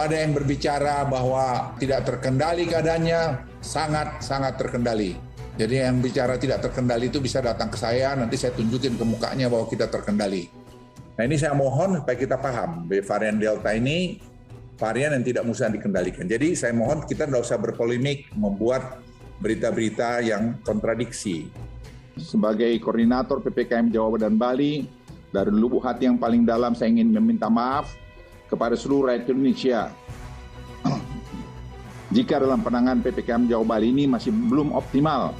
Kalau ada yang berbicara bahwa tidak terkendali keadaannya, sangat terkendali. Jadi yang bicara tidak terkendali itu bisa datang ke saya, nanti saya tunjukin ke mukanya bahwa kita terkendali. Nah ini saya mohon supaya kita paham, varian Delta ini varian yang tidak bisa dikendalikan. Jadi saya mohon kita tidak usah berpolemik, membuat berita-berita yang kontradiksi. Sebagai koordinator PPKM Jawa dan Bali, dari lubuk hati yang paling dalam saya ingin meminta maaf kepada seluruh rakyat Indonesia. Jika dalam penanganan PPKM Jawa Bali ini masih belum optimal.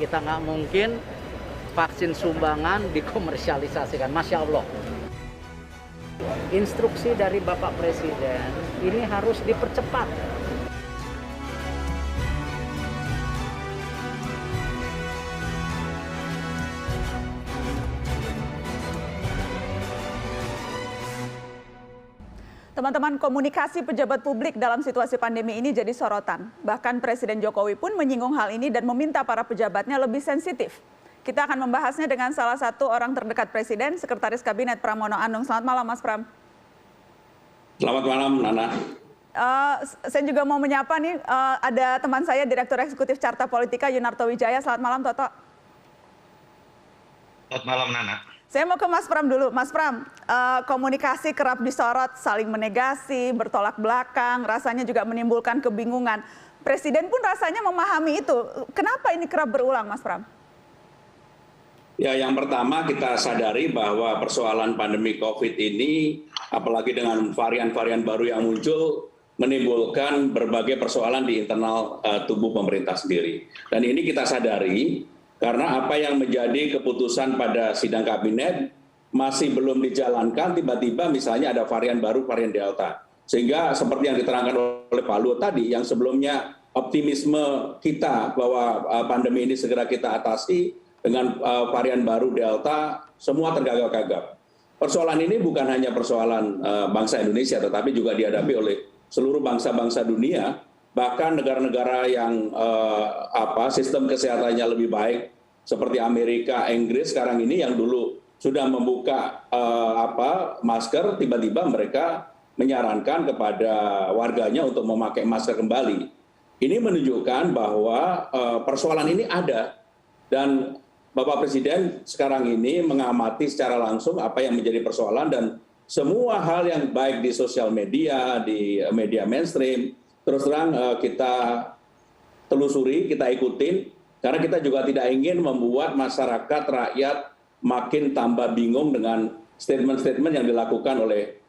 Kita nggak mungkin vaksin sumbangan dikomersialisasikan, Masya Allah. Instruksi dari Bapak Presiden ini harus dipercepat. Teman-teman, komunikasi pejabat publik dalam situasi pandemi ini jadi sorotan. Bahkan Presiden Jokowi pun menyinggung hal ini dan meminta para pejabatnya lebih sensitif. Kita akan membahasnya dengan salah satu orang terdekat Presiden, Sekretaris Kabinet Pramono Anung. Selamat malam, Mas Pram. Selamat malam, Nana. Saya juga mau menyapa nih, ada teman saya, Direktur Eksekutif Carta Politika, Yunarto Wijaya. Selamat malam, Toto. Selamat malam, Nana. Saya mau ke Mas Pram dulu. Mas Pram, komunikasi kerap disorot, saling menegasi, bertolak belakang, rasanya juga menimbulkan kebingungan. Presiden pun rasanya memahami itu. Kenapa ini kerap berulang, Mas Pram? Ya, yang pertama kita sadari bahwa persoalan pandemi COVID ini, apalagi dengan varian-varian baru yang muncul, menimbulkan berbagai persoalan di internal tubuh pemerintah sendiri. Dan ini kita sadari, karena apa yang menjadi keputusan pada sidang kabinet masih belum dijalankan, tiba-tiba misalnya ada varian baru, varian Delta. Sehingga seperti yang diterangkan oleh Pak Luhut tadi, yang sebelumnya optimisme kita bahwa pandemi ini segera kita atasi dengan varian baru Delta, semua tergagap-gagap. Persoalan ini bukan hanya persoalan bangsa Indonesia, tetapi juga dihadapi oleh seluruh bangsa-bangsa dunia. Bahkan negara-negara yang sistem kesehatannya lebih baik seperti Amerika, Inggris sekarang ini yang dulu sudah membuka masker, tiba-tiba mereka menyarankan kepada warganya untuk memakai masker kembali. Ini menunjukkan bahwa persoalan ini ada dan Bapak Presiden sekarang ini mengamati secara langsung apa yang menjadi persoalan dan semua hal yang baik di sosial media, di media mainstream, terus terang kita telusuri, kita ikutin, karena kita juga tidak ingin membuat masyarakat, rakyat makin tambah bingung dengan statement-statement yang dilakukan oleh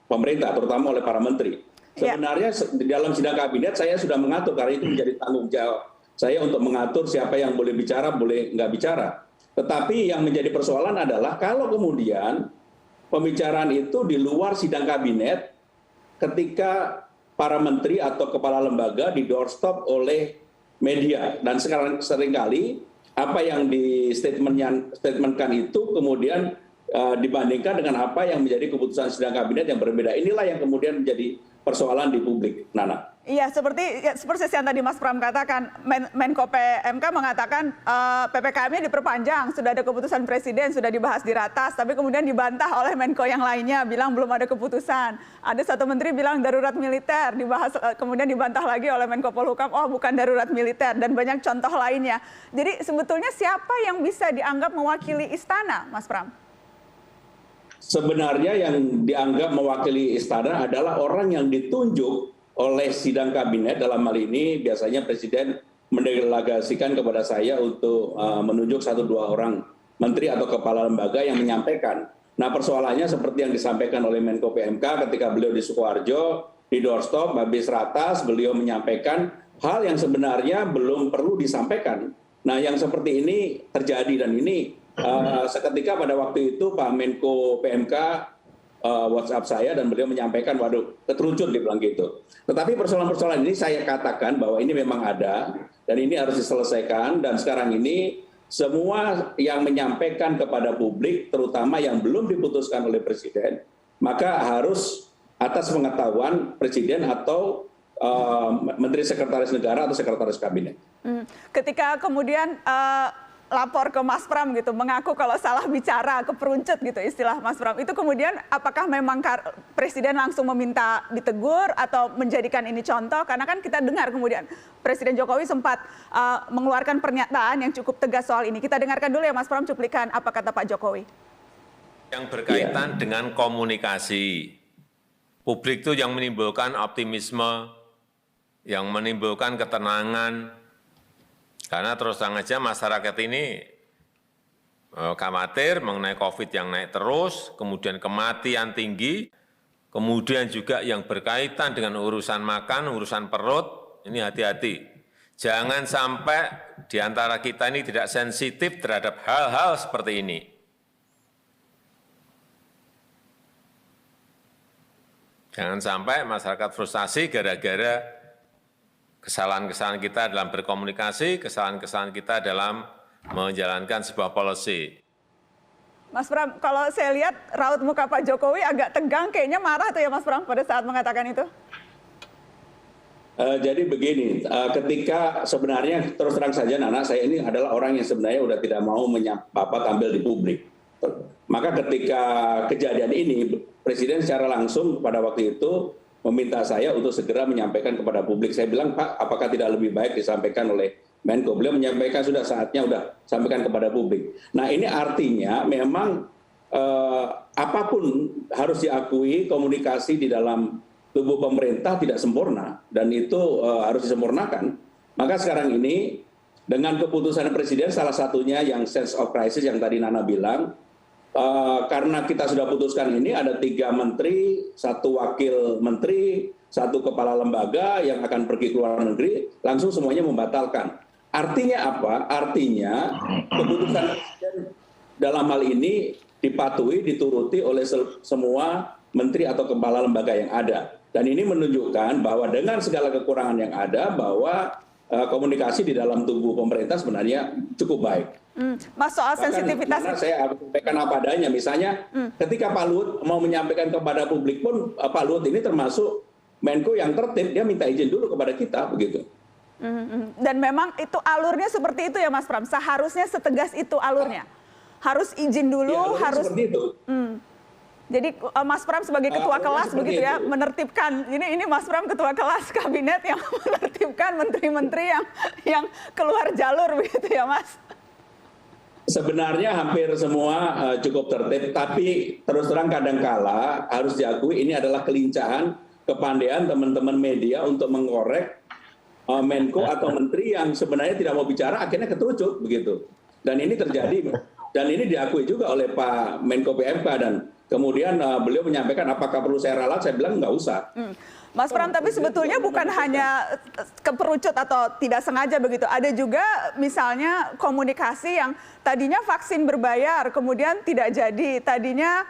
pemerintah, terutama oleh para menteri. Sebenarnya di dalam sidang kabinet saya sudah mengatur, karena itu menjadi tanggung jawab saya untuk mengatur siapa yang boleh bicara, boleh nggak bicara. Tetapi yang menjadi persoalan adalah kalau kemudian pembicaraan itu di luar sidang kabinet ketika para menteri atau kepala lembaga di doorstop oleh media, dan sekarang seringkali apa yang di statementkan itu kemudian dibandingkan dengan apa yang menjadi keputusan sidang kabinet yang berbeda. Inilah yang kemudian menjadi persoalan di publik, Nana. Iya, seperti yang tadi Mas Pram katakan, Menko PMK mengatakan PPKM-nya diperpanjang, sudah ada keputusan Presiden, sudah dibahas di ratas, tapi kemudian dibantah oleh Menko yang lainnya, bilang belum ada keputusan. Ada satu menteri bilang darurat militer, dibahas kemudian dibantah lagi oleh Menko Polhukam, oh bukan darurat militer, dan banyak contoh lainnya. Jadi sebetulnya siapa yang bisa dianggap mewakili istana, Mas Pram? Sebenarnya yang dianggap mewakili istana adalah orang yang ditunjuk oleh sidang kabinet. Dalam hal ini biasanya Presiden mendelegasikan kepada saya untuk menunjuk 1-2 orang menteri atau kepala lembaga yang menyampaikan. Nah, persoalannya seperti yang disampaikan oleh Menko PMK ketika beliau di Sukoharjo, di doorstop, habis ratas, beliau menyampaikan hal yang sebenarnya belum perlu disampaikan. Nah, yang seperti ini terjadi, dan ini seketika pada waktu itu Pak Menko PMK WhatsApp saya dan beliau menyampaikan, waduh, keterucut dibilang gitu. Tetapi persoalan-persoalan ini saya katakan bahwa ini memang ada dan ini harus diselesaikan, dan sekarang ini semua yang menyampaikan kepada publik, terutama yang belum diputuskan oleh Presiden, maka harus atas pengetahuan Presiden atau Menteri Sekretaris Negara atau Sekretaris Kabinet. Ketika kemudian lapor ke Mas Pram gitu, mengaku kalau salah bicara, keperuncet gitu istilah Mas Pram. Itu kemudian apakah memang Presiden langsung meminta ditegur atau menjadikan ini contoh? Karena kan kita dengar kemudian Presiden Jokowi sempat mengeluarkan pernyataan yang cukup tegas soal ini. Kita dengarkan dulu ya Mas Pram cuplikan apa kata Pak Jokowi. Yang berkaitan dengan komunikasi, publik itu yang menimbulkan optimisme, yang menimbulkan ketenangan, karena terus terang aja masyarakat ini khawatir mengenai COVID yang naik terus, kemudian kematian tinggi, kemudian juga yang berkaitan dengan urusan makan, urusan perut, ini hati-hati. Jangan sampai di antara kita ini tidak sensitif terhadap hal-hal seperti ini. Jangan sampai masyarakat frustasi gara-gara kesalahan-kesalahan kita dalam berkomunikasi, kesalahan-kesalahan kita dalam menjalankan sebuah policy. Mas Pram, kalau saya lihat raut muka Pak Jokowi agak tegang, kayaknya marah tuh ya Mas Pram pada saat mengatakan itu. Jadi begini, ketika sebenarnya terus terang saja Nana, saya ini adalah orang yang sebenarnya udah tidak mau tampil di publik. Maka ketika kejadian ini, Presiden secara langsung pada waktu itu meminta saya untuk segera menyampaikan kepada publik. Saya bilang, Pak, apakah tidak lebih baik disampaikan oleh Menko? Beliau menyampaikan sudah saatnya, sudah sampaikan kepada publik. Nah ini artinya memang apapun harus diakui komunikasi di dalam tubuh pemerintah tidak sempurna. Dan itu harus disempurnakan. Maka sekarang ini dengan keputusan Presiden salah satunya yang sense of crisis yang tadi Nana bilang, karena kita sudah putuskan ini ada 3 menteri, 1 wakil menteri, 1 kepala lembaga yang akan pergi ke luar negeri, langsung semuanya membatalkan. Artinya apa? Artinya keputusan Presiden dalam hal ini dipatuhi, dituruti oleh semua menteri atau kepala lembaga yang ada. Dan ini menunjukkan bahwa dengan segala kekurangan yang ada, bahwa komunikasi di dalam tubuh pemerintah sebenarnya cukup baik. Mas, soal sensitivitas. Karena saya sampaikan apa adanya, misalnya ketika Pak Luhut mau menyampaikan kepada publik pun, Pak Luhut ini termasuk Menko yang tertib, dia minta izin dulu kepada kita, begitu. Dan memang itu alurnya seperti itu ya Mas Pram, seharusnya setegas itu alurnya. Harus izin dulu, ya, harus. Seperti itu. Jadi Mas Pram sebagai ketua kelas begitu ya, itu menertibkan. Ini Mas Pram ketua kelas kabinet yang menertibkan menteri-menteri yang keluar jalur begitu ya Mas. Sebenarnya hampir semua cukup tertib, tapi terus terang kadangkala harus diakui ini adalah kelincahan, kepandaian teman-teman media untuk mengkorek Menko atau menteri yang sebenarnya tidak mau bicara, akhirnya keterucut begitu. Dan ini terjadi, dan ini diakui juga oleh Pak Menko PMK, dan kemudian beliau menyampaikan apakah perlu saya ralat, saya bilang nggak usah. Mas Pram, tapi sebetulnya bukan hanya keperucut atau tidak sengaja begitu. Ada juga misalnya komunikasi yang tadinya vaksin berbayar, kemudian tidak jadi. Tadinya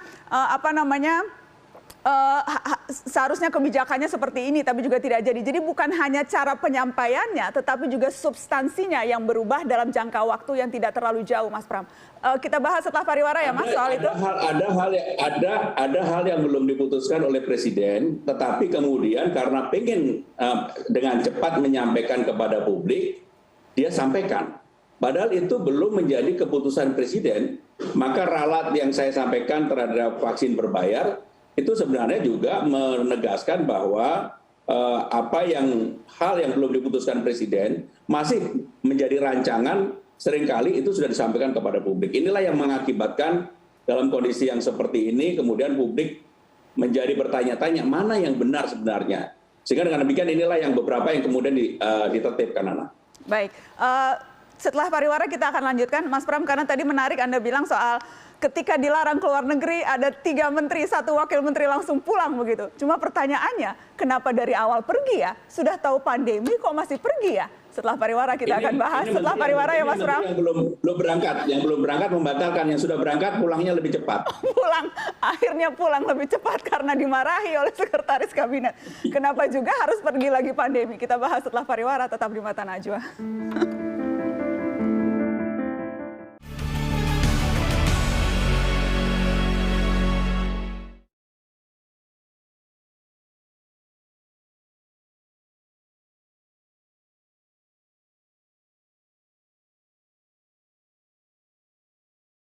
seharusnya kebijakannya seperti ini, tapi juga tidak jadi. Jadi bukan hanya cara penyampaiannya, tetapi juga substansinya yang berubah dalam jangka waktu yang tidak terlalu jauh, Mas Pram. Kita bahas setelah pariwara ya, Mas, soal itu. Ada hal yang belum diputuskan oleh Presiden, tetapi kemudian karena pengen dengan cepat menyampaikan kepada publik, dia sampaikan. Padahal itu belum menjadi keputusan Presiden, maka ralat yang saya sampaikan terhadap vaksin berbayar, itu sebenarnya juga menegaskan bahwa hal yang belum diputuskan Presiden masih menjadi rancangan, seringkali itu sudah disampaikan kepada publik. Inilah yang mengakibatkan dalam kondisi yang seperti ini kemudian publik menjadi bertanya-tanya mana yang benar sebenarnya. Sehingga dengan demikian inilah yang beberapa yang kemudian ditertibkan, Nana. Baik, setelah pariwara kita akan lanjutkan, Mas Pram, karena tadi menarik Anda bilang soal ketika dilarang keluar negeri ada 3 menteri, 1 wakil menteri langsung pulang begitu. Cuma pertanyaannya, kenapa dari awal pergi ya? Sudah tahu pandemi kok masih pergi ya? Setelah pariwara kita akan bahas. Setelah pariwara ya Mas Pram. Yang belum berangkat membatalkan, yang sudah berangkat pulangnya lebih cepat. Akhirnya pulang lebih cepat karena dimarahi oleh sekretaris kabinet. Kenapa juga harus pergi lagi pandemi? Kita bahas setelah pariwara, tetap di Mata Najwa.